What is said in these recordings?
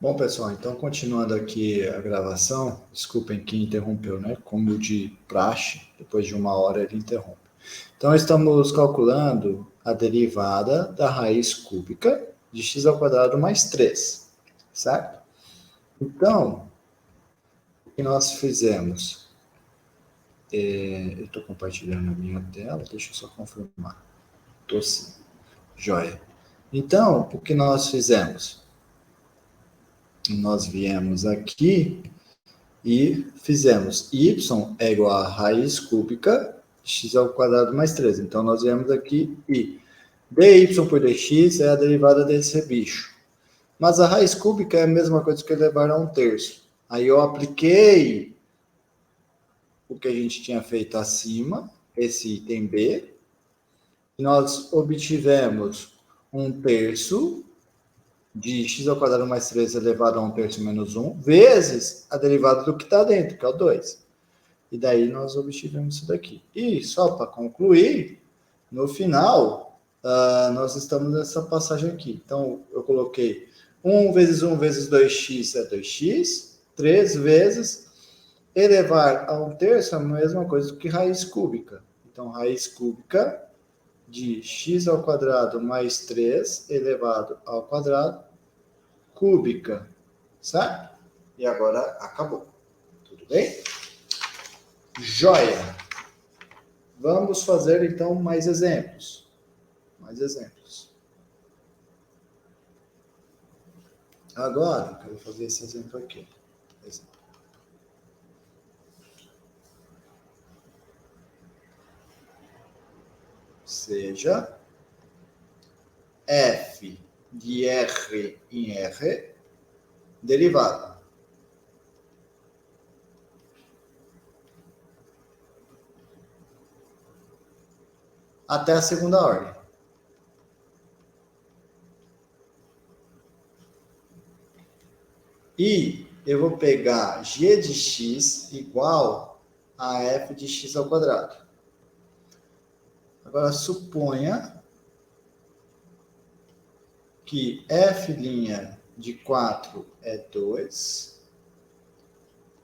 Bom, pessoal, então continuando aqui a gravação, desculpem que interrompeu, né? Como de praxe, depois de 1 hora ele interrompe. Então, estamos calculando a derivada da raiz cúbica de x ao quadrado mais 3, certo? Então, o que nós fizemos? Eu estou compartilhando a minha tela, deixa eu só confirmar. Estou sim. Joia. Então, o que nós fizemos? Nós viemos aqui e fizemos y é igual a raiz cúbica de x ao quadrado mais 3. Então, nós viemos aqui e dy por dx é a derivada desse bicho. Mas a raiz cúbica é a mesma coisa que elevar a 1/3. Aí eu apliquei o que a gente tinha feito acima, esse item B, e nós obtivemos 1/3 de x ao quadrado mais 3 elevado a 1/3 menos 1, vezes a derivada do que está dentro, que é o 2. E daí nós obtivemos isso daqui. E só para concluir, no final, nós estamos nessa passagem aqui. Então, eu coloquei 1 vezes 1 vezes 2x é 2x, 3 vezes elevar a 1/3 é a mesma coisa do que raiz cúbica. Então, raiz cúbica de x ao quadrado mais 3 elevado ao quadrado cúbica, certo? E agora acabou. Tudo bem? Joia! Vamos fazer, então, mais exemplos. Mais exemplos. Agora, eu quero fazer esse exemplo aqui. Seja f de r em r derivada até a segunda ordem. E eu vou pegar g de x igual a f de x ao quadrado. Agora, suponha que f' de 4 é 2,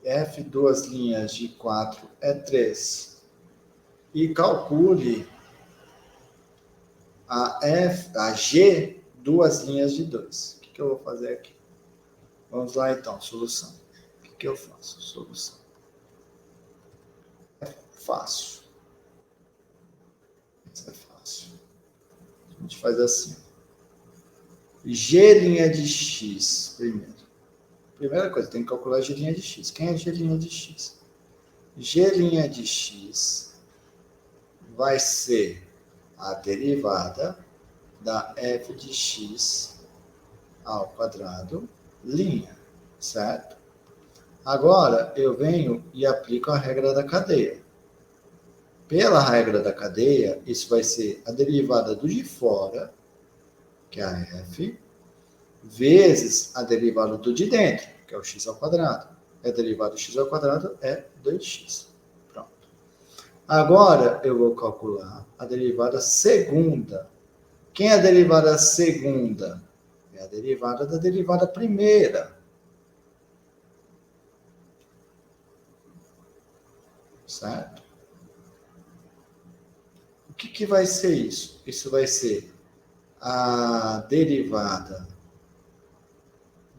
f duas linhas de 4 é 3. E calcule a g duas linhas de 2. O que eu vou fazer aqui? Vamos lá então, solução. O que eu faço? Solução. É fácil. Isso é fácil. A gente faz assim. G' de x primeiro. Primeira coisa, tem que calcular G' de x. Quem é G' de x? G' de x vai ser a derivada da f de x ao quadrado, linha, certo? Agora, eu venho e aplico a regra da cadeia. Pela regra da cadeia, isso vai ser a derivada do de fora, que é a f, vezes a derivada do de dentro, que é o x ao quadrado. A derivada do x ao quadrado é 2x. Pronto. Agora, eu vou calcular a derivada segunda. Quem é a derivada segunda? É a derivada da derivada primeira. Certo? O que vai ser isso? Isso vai ser a derivada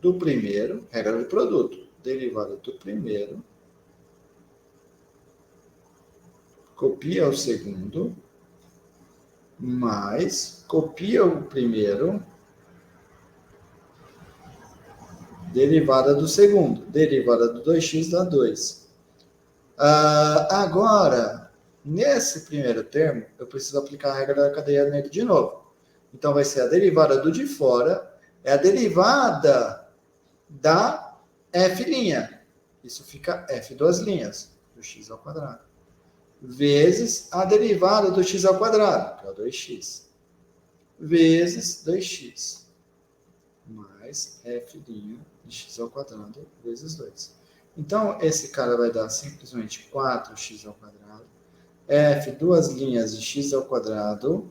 do primeiro, regra do produto, derivada do primeiro, copia o segundo, mais copia o primeiro, derivada do segundo, derivada do 2x dá 2. Agora, nesse primeiro termo, eu preciso aplicar a regra da cadeia nele de novo. Então, vai ser a derivada do de fora, é a derivada da f'. Isso fica f duas linhas, do x ao quadrado. Vezes a derivada do x ao quadrado, que é o 2x. Vezes 2x. Mais f' de x ao quadrado vezes 2. Então, esse cara vai dar simplesmente 4x ao quadrado. F, duas linhas de x ao quadrado,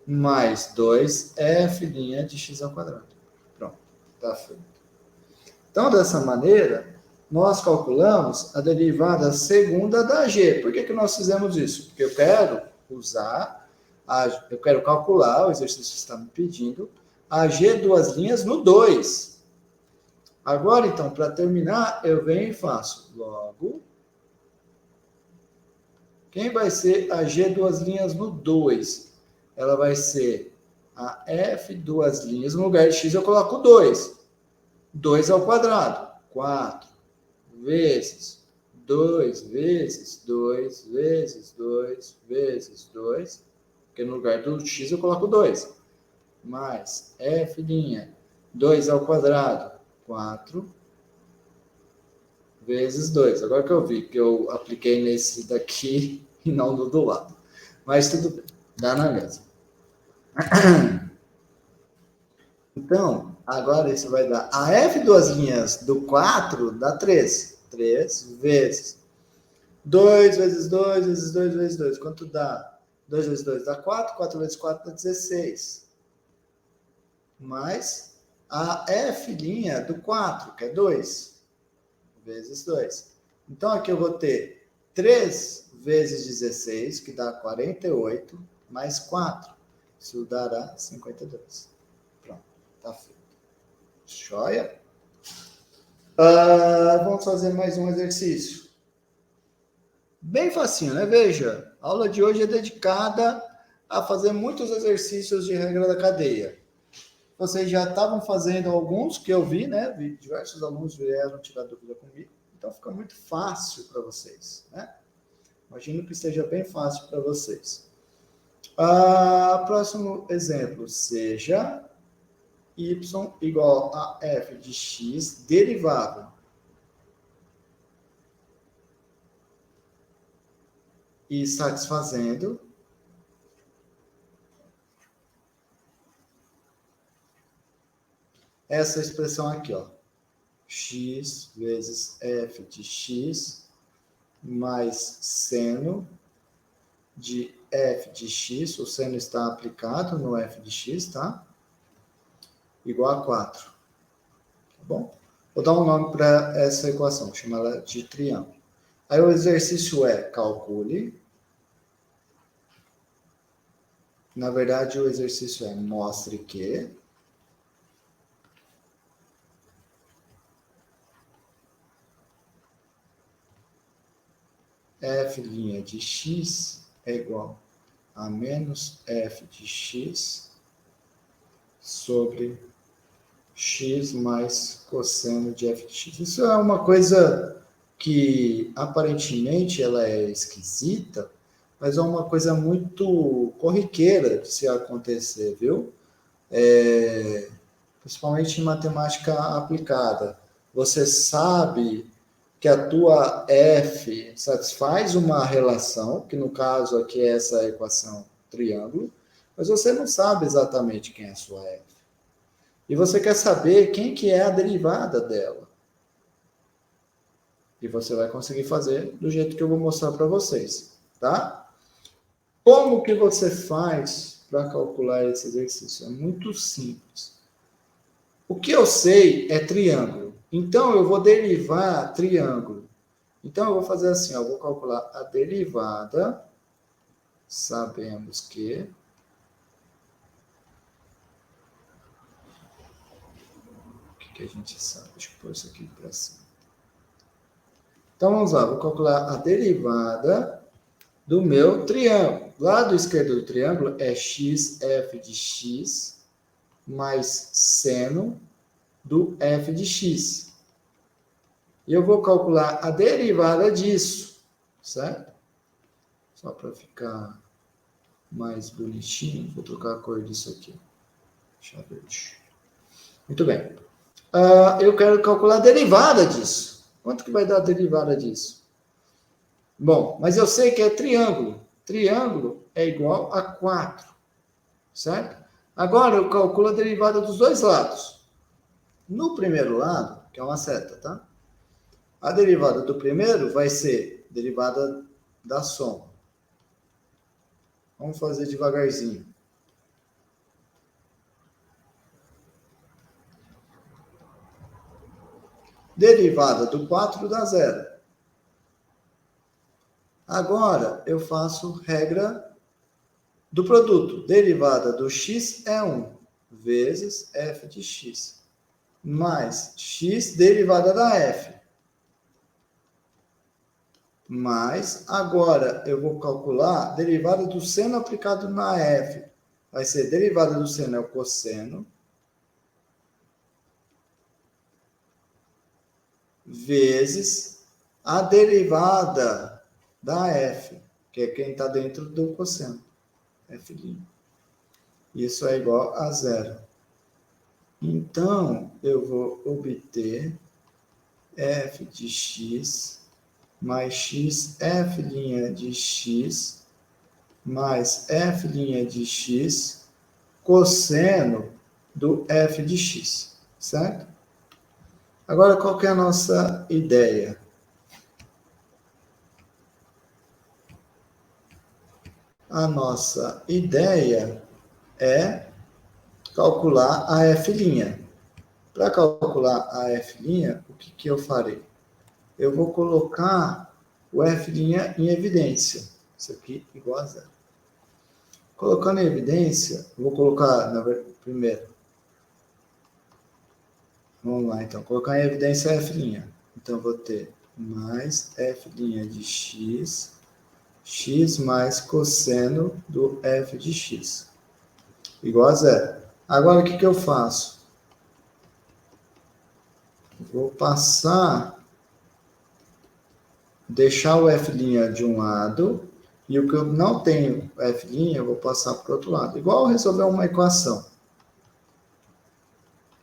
mais 2f' de x ao quadrado. Pronto, tá feito. Então, dessa maneira, nós calculamos a derivada segunda da g. Por que nós fizemos isso? Porque eu quero calcular, o exercício está me pedindo, a g duas linhas no 2. Agora, então, para terminar, eu venho e faço logo. Quem vai ser a g duas linhas no 2? Ela vai ser a f duas linhas. No lugar de x eu coloco 2. 2 ao quadrado. 4 vezes 2 vezes 2 vezes 2 vezes 2. Porque no lugar do x eu coloco 2. Mais f', 2 ao quadrado. 4 vezes 2. Agora que eu vi que eu apliquei nesse daqui e não no do lado. Mas tudo bem, dá na mesma. Então, agora isso vai dar a f duas linhas do 4 dá 3. 3 vezes 2 vezes 2 vezes 2 vezes 2. Quanto dá? 2 vezes 2 dá 4. 4 vezes 4 dá 16. Mais a f' do 4, que é 2. Vezes 2. Então, aqui eu vou ter 3 vezes 16, que dá 48, mais 4. Isso dará 52. Pronto, tá feito. Joia? Vamos fazer mais um exercício. Bem facinho, né? Veja, a aula de hoje é dedicada a fazer muitos exercícios de regra da cadeia. Vocês já estavam fazendo alguns que eu vi, né? Diversos alunos vieram tirar dúvida comigo. Então, fica muito fácil para vocês, né? Imagino que esteja bem fácil para vocês. Próximo exemplo, seja y igual a f de x derivada. E satisfazendo essa expressão aqui, ó. X vezes f de x mais seno de f de x, o seno está aplicado no f de x, tá? Igual a 4. Tá bom? Vou dar um nome para essa equação, chama ela de triângulo. Aí o exercício é calcule. Na verdade, o exercício é mostre que f' de x é igual a menos f de x sobre x mais cosseno de f de x. Isso é uma coisa que aparentemente ela é esquisita, mas é uma coisa muito corriqueira de se acontecer, viu? Principalmente em matemática aplicada. Você sabe que a tua f satisfaz uma relação, que no caso aqui é essa equação triângulo, mas você não sabe exatamente quem é a sua f. E você quer saber quem que é a derivada dela. E você vai conseguir fazer do jeito que eu vou mostrar para vocês, tá? Como que você faz para calcular esse exercício? É muito simples. O que eu sei é triângulo. Então, eu vou derivar triângulo. Então, eu vou fazer assim, ó, eu vou calcular a derivada. Sabemos que o que a gente sabe? Deixa eu pôr isso aqui para cima. Então, vamos lá, vou calcular a derivada do meu triângulo. Lado esquerdo do triângulo é x, f de x, mais seno do f de x. E eu vou calcular a derivada disso, certo? Só para ficar mais bonitinho, vou trocar a cor disso aqui. Deixa eu ver. Muito bem. Eu quero calcular a derivada disso. Quanto que vai dar a derivada disso? Bom, mas eu sei que é triângulo. Triângulo é igual a 4, certo? Agora eu calculo a derivada dos dois lados. No primeiro lado, que é uma seta, tá? A derivada do primeiro vai ser derivada da soma. Vamos fazer devagarzinho. Derivada do 4 dá 0. Agora, eu faço regra do produto. Derivada do x é 1, vezes f de x, mais x derivada da f. Mas, agora, eu vou calcular a derivada do seno aplicado na f. Vai ser derivada do seno é o cosseno, vezes a derivada da f, que é quem está dentro do cosseno, f'. Isso é igual a 0. Então, eu vou obter f de x mais x f' de x mais f' de x cosseno do f de x, certo? Agora, qual que é a nossa ideia? A nossa ideia é calcular a f'. Para calcular a f', o que eu farei? Eu vou colocar o f' em evidência. Isso aqui igual a 0. Colocando em evidência, eu vou colocar primeiro. Vamos lá, então. Colocar em evidência a f'. Então, eu vou ter mais f' de x, x mais cosseno do f de x, igual a 0. Agora, o que eu faço? Vou passar, deixar o f' de um lado, e o que eu não tenho f', eu vou passar para o outro lado. Igual resolver uma equação.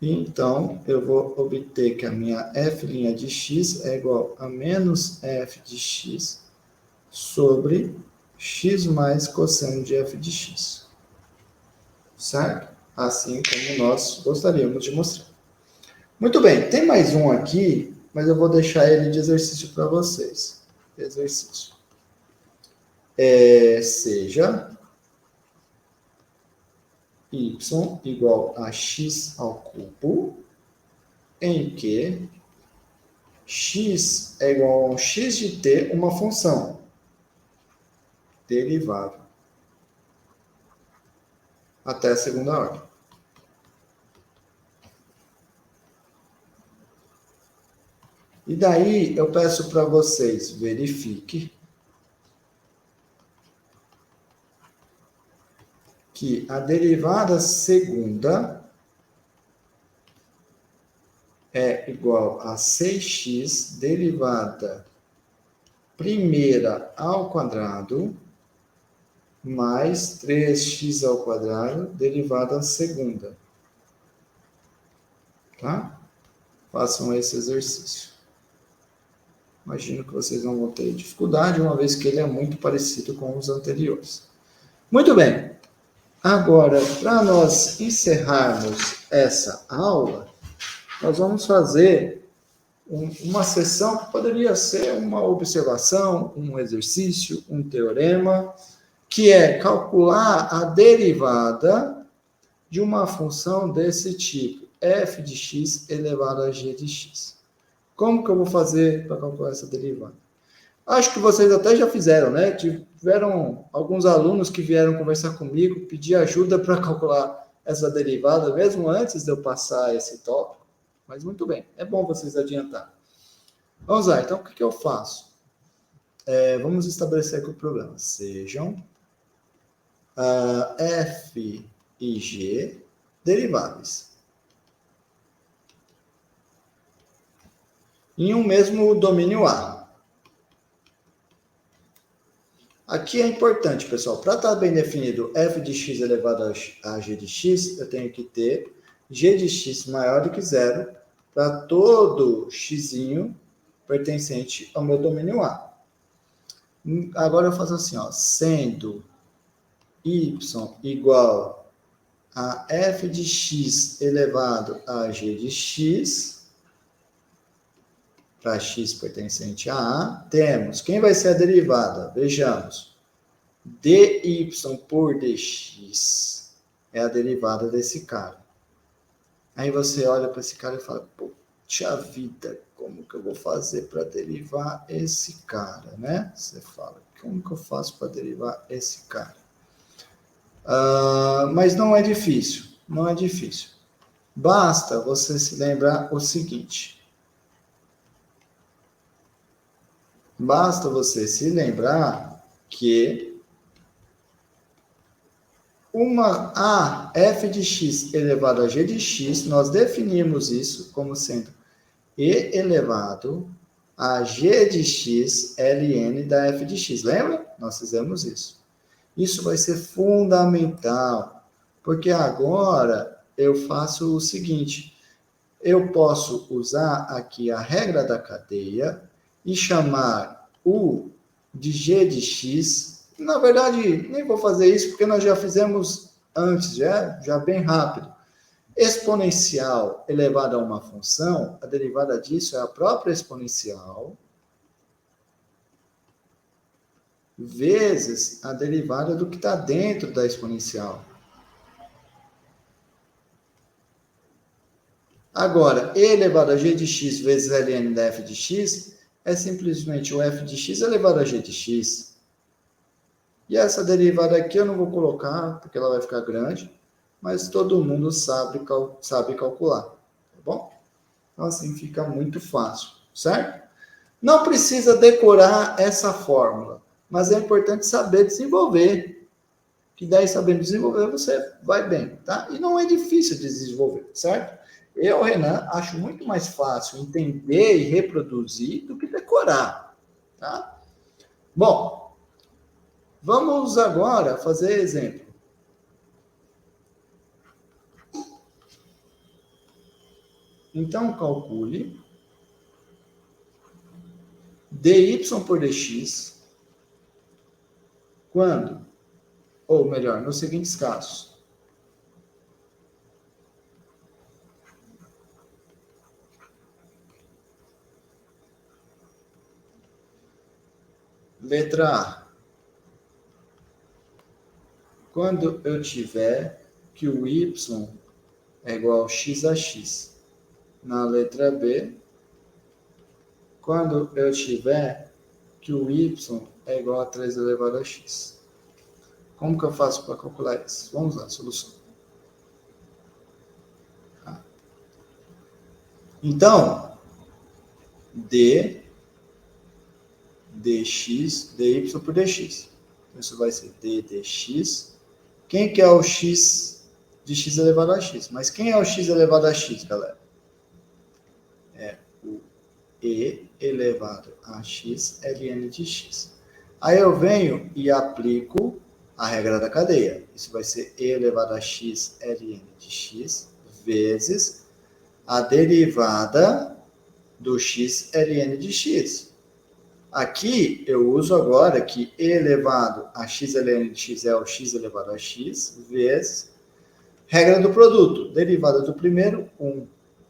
Então, eu vou obter que a minha f' de x é igual a menos f de x sobre x mais cosseno de f de x. Certo? Assim como nós gostaríamos de mostrar. Muito bem, tem mais um aqui, mas eu vou deixar ele de exercício para vocês. Exercício. Seja y igual a x ao cubo, em que x é igual a um x de t, uma função derivável até a segunda ordem. E daí eu peço para vocês verifiquem que a derivada segunda é igual a 6x derivada primeira ao quadrado mais 3x ao quadrado derivada segunda. Tá? Façam esse exercício. Imagino que vocês não vão ter dificuldade, uma vez que ele é muito parecido com os anteriores. Muito bem. Agora, para nós encerrarmos essa aula, nós vamos fazer uma sessão que poderia ser uma observação, um exercício, um teorema, que é calcular a derivada de uma função desse tipo, f de x elevado a g de x. Como que eu vou fazer para calcular essa derivada? Acho que vocês até já fizeram, né? Tiveram alguns alunos que vieram conversar comigo, pedir ajuda para calcular essa derivada, mesmo antes de eu passar esse tópico. Mas muito bem, é bom vocês adiantarem. Vamos lá, então o que eu faço? Vamos estabelecer aqui o problema. Sejam f e g deriváveis em um mesmo domínio A. Aqui é importante, pessoal, para estar bem definido f de x elevado a g de x, eu tenho que ter g de x maior do que zero para todo x pertencente ao meu domínio A. Agora eu faço assim, ó, sendo y igual a f de x elevado a g de x, para x pertencente a A, temos, quem vai ser a derivada? Vejamos, dy por dx é a derivada desse cara. Aí você olha para esse cara e fala, poxa vida, como como que eu vou fazer para derivar esse cara, né? Você fala, como que eu faço para derivar esse cara? Mas não é difícil, não é difícil. Basta você se lembrar o seguinte. Basta você se lembrar que a f de x elevado a g de x, nós definimos isso como sendo e elevado a g de x ln da f de x. Lembra? Nós fizemos isso. Isso vai ser fundamental, porque agora eu faço o seguinte, eu posso usar aqui a regra da cadeia e chamar u de g de x. Na verdade, nem vou fazer isso, porque nós já fizemos antes, já bem rápido. Exponencial elevado a uma função, a derivada disso é a própria exponencial vezes a derivada do que está dentro da exponencial. Agora, e elevado a g de x vezes ln da f de x é simplesmente o f de x elevado a g de x. E essa derivada aqui eu não vou colocar, porque ela vai ficar grande, mas todo mundo sabe calcular, tá bom? Então, assim, fica muito fácil, certo? Não precisa decorar essa fórmula, mas é importante saber desenvolver. Que daí, sabendo desenvolver, você vai bem, tá? E não é difícil de desenvolver, certo? Eu, Renan, acho muito mais fácil entender e reproduzir do que decorar, tá? Bom, vamos agora fazer exemplo. Então, calcule dy por dx quando, ou melhor, nos seguintes casos. Letra A. Quando eu tiver que o y é igual a x a x. Na letra B, quando eu tiver que o y é igual a 3 elevado a x. Como que eu faço para calcular isso? Vamos lá, solução. Então, dx, dy por dx. Isso vai ser d dx. Quem que é o x de x elevado a x? Mas quem é o x elevado a x, galera? É o e elevado a x ln de x. Aí eu venho e aplico a regra da cadeia. Isso vai ser e elevado a x ln de x vezes a derivada do x ln de x. Aqui eu uso agora que e elevado a x ln de x é o x elevado a x vezes regra do produto. Derivada do primeiro, 1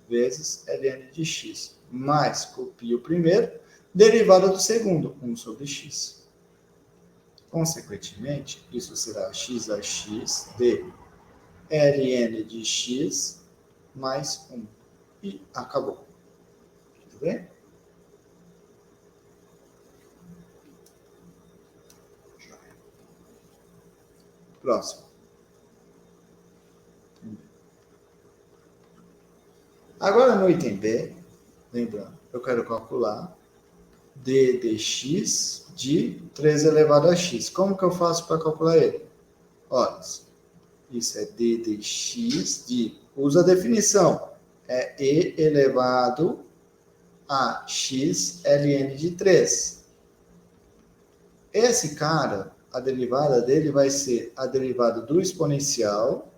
vezes ln de x. Mais, copio o primeiro, derivada do segundo, 1 sobre x. Consequentemente, isso será x a x de ln de x mais 1. E acabou. Tudo bem? Próximo. Agora no item B, lembrando, eu quero calcular d dx de 3 elevado a x. Como que eu faço para calcular ele? Olha, isso é d dx de... Usa a definição. É e elevado a x ln de 3. Esse cara, a derivada dele vai ser a derivada do exponencial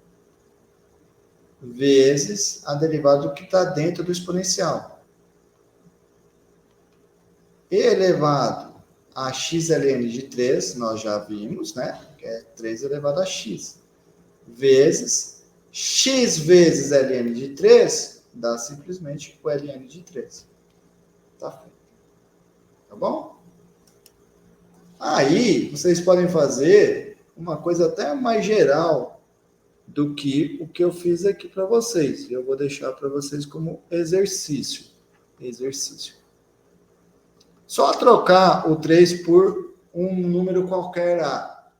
vezes a derivada do que está dentro do exponencial. E elevado a x ln de 3, nós já vimos, né? Que é 3 elevado a x. Vezes x vezes ln de 3, dá simplesmente o ln de 3. Tá feito. Tá bom? Aí, vocês podem fazer uma coisa até mais geral do que o que eu fiz aqui para vocês. Eu vou deixar para vocês como exercício. Exercício. Só trocar o 3 por um número qualquer A.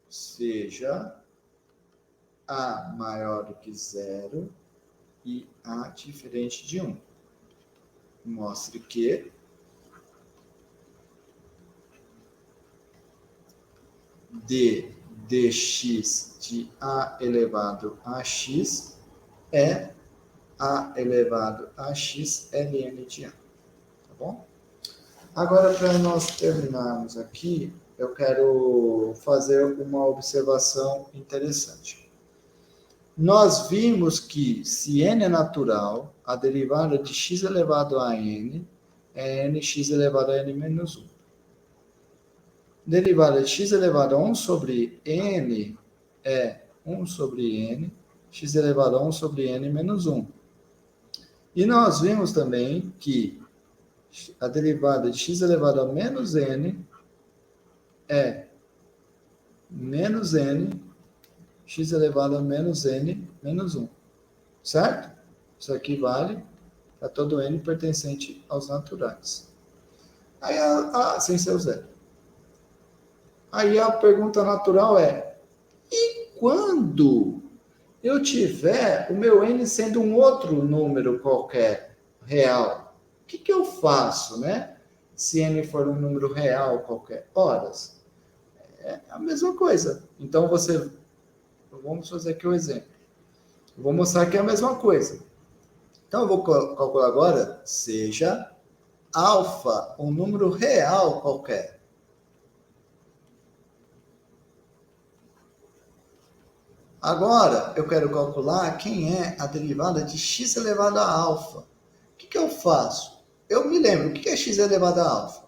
Seja A maior do que 0 e A diferente de 1. Mostre que dx de A elevado a x é A elevado a x ln de A. Tá bom? Agora, para nós terminarmos aqui, eu quero fazer uma observação interessante. Nós vimos que, se n é natural, a derivada de x elevado a n é nx elevado a n menos 1. Derivada de x elevado a 1 sobre n é 1 sobre n, x elevado a 1 sobre n menos 1. E nós vimos também que a derivada de x elevado a menos n é menos n, x elevado a menos n menos 1. Certo? Isso aqui vale para todo n pertencente aos naturais. Aí, sem ser o zero. Aí a pergunta natural é: e quando eu tiver o meu n sendo um outro número qualquer, real, o que eu faço, né? Se n for um número real qualquer, horas. É a mesma coisa. Então, vamos fazer aqui o exemplo. Eu vou mostrar que é a mesma coisa. Então, eu vou calcular agora, seja alfa um número real qualquer. Agora, eu quero calcular quem é a derivada de x elevado a alfa. O que eu faço? Eu me lembro, o que é x elevado a alfa?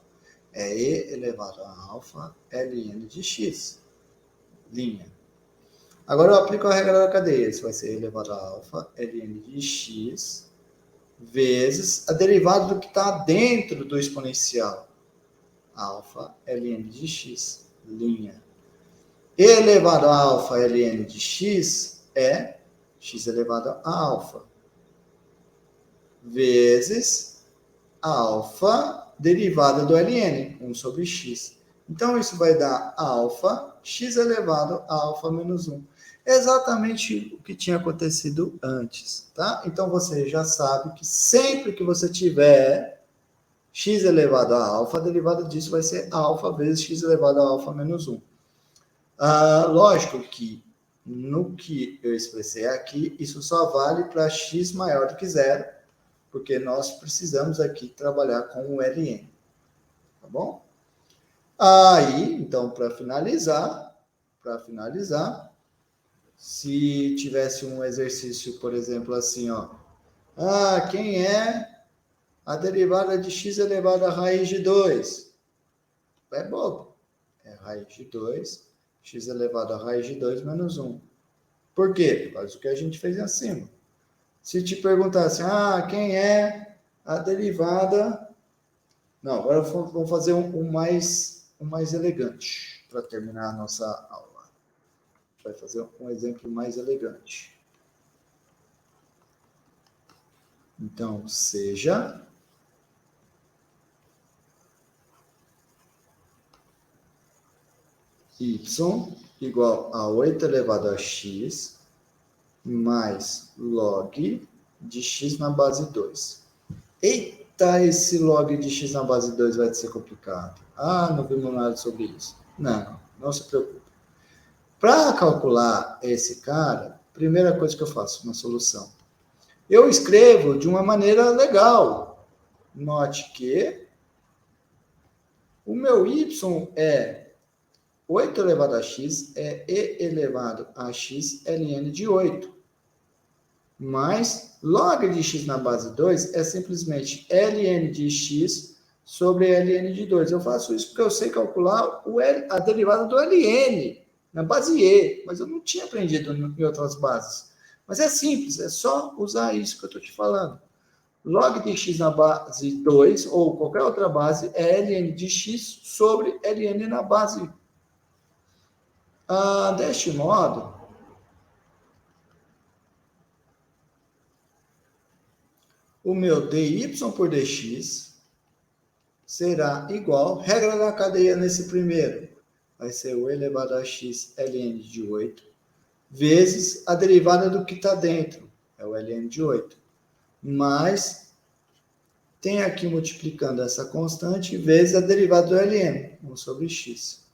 É e elevado a alfa ln de x. Linha. Agora eu aplico a regra da cadeia. Isso vai ser e elevado a alfa ln de x vezes a derivada do que está dentro do exponencial. Alfa ln de x. Linha. E elevado a alfa ln de x é x elevado a alfa vezes alfa derivada do ln, 1 sobre x. Então, isso vai dar alfa x elevado a alfa menos 1. Exatamente o que tinha acontecido antes, tá? Então, você já sabe que sempre que você tiver x elevado a alfa, a derivada disso vai ser alfa vezes x elevado a alfa menos 1. Lógico que no que eu expressei aqui, isso só vale para x maior do que zero, porque nós precisamos aqui trabalhar com o ln. Tá bom? Aí, então, para finalizar, se tivesse um exercício, por exemplo, assim, ó. Quem é a derivada de x elevado a raiz de 2? É bobo. É raiz de 2, x elevado a raiz de 2 menos 1. Por quê? Por causa do que a gente fez acima. Se te perguntasse, quem é a derivada... Não, agora vamos fazer um mais elegante para terminar a nossa aula. Vai fazer um exemplo mais elegante. Então, seja y igual a 8 elevado a x mais log de x na base 2. Eita, esse log de x na base 2 vai ser complicado. Não vimos nada sobre isso. Não se preocupe. Para calcular esse cara, primeira coisa que eu faço, uma solução. Eu escrevo de uma maneira legal. Note que o meu y é 8 elevado a x, é e elevado a x ln de 8. Mas log de x na base 2 é simplesmente ln de x sobre ln de 2. Eu faço isso porque eu sei calcular a derivada do ln na base e, mas eu não tinha aprendido em outras bases. Mas é simples, é só usar isso que eu estou te falando. Log de x na base 2, ou qualquer outra base, é ln de x sobre ln na base. Deste modo, o meu dy por dx será igual, regra da cadeia nesse primeiro, vai ser o elevado a x ln de 8, vezes a derivada do que está dentro, é o ln de 8, mais, tem aqui multiplicando essa constante, vezes a derivada do ln, 1 sobre x.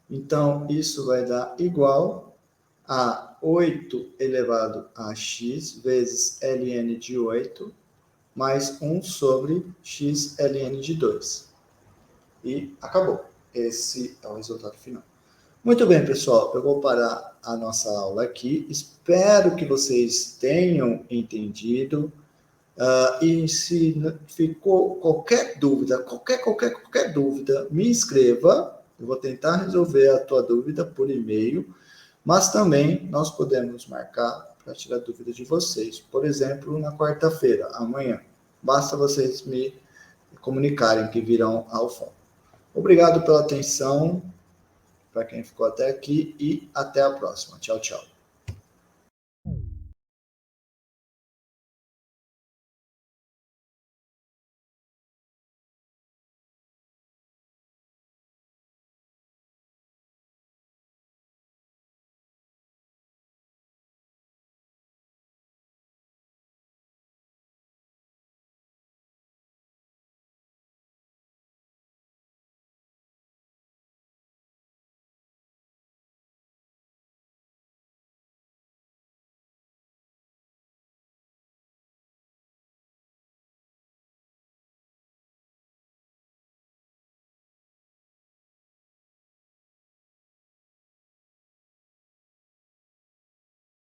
Então, isso vai dar igual a 8 elevado a x vezes ln de 8, mais 1 sobre x ln de 2. E acabou. Esse é o resultado final. Muito bem, pessoal. Eu vou parar a nossa aula aqui. Espero que vocês tenham entendido. E se ficou qualquer dúvida, qualquer dúvida, me escreva. Eu vou tentar resolver a tua dúvida por e-mail. Mas também nós podemos marcar para tirar dúvida de vocês. Por exemplo, na quarta-feira, amanhã. Basta vocês me comunicarem que virão ao fórum. Obrigado pela atenção, para quem ficou até aqui, e até a próxima. Tchau, tchau.